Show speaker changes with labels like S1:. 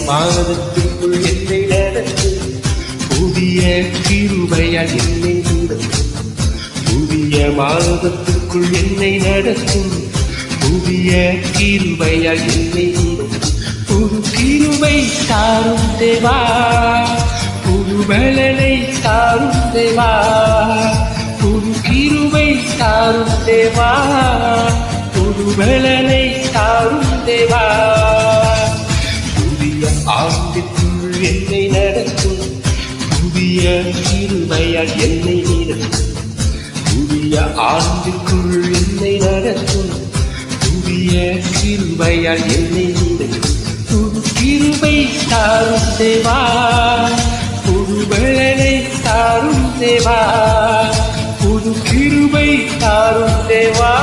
S1: மாதத்திற்குள் என்னை நடத்தும் புதிய கிருபையால் என்னை நடத்தும். புதிய மாதத்திற்குள் என்னை நடத்தும் புதிய கிருபையால் என்னை நடத்தும். புது கிருபை தாரும் தேவா, புது பலனை தாரும் தேவா, புது கிருபை தாரும் தேவா, புது பலனை தாரும் தேவா. புதிய ஆண்டுக்குள் என்னை நடத்தும் புதிய கிருபையால் என்னை நடத்தும். புதிய ஆண்டுக்குள் என்னை நடத்தும் புதிய கிருபையால் என்னை நடத்தும். புது கிருபை தாரும் தேவா, புது பலனை தாரும் தேவா, புது கிருபை தாரும் தேவா.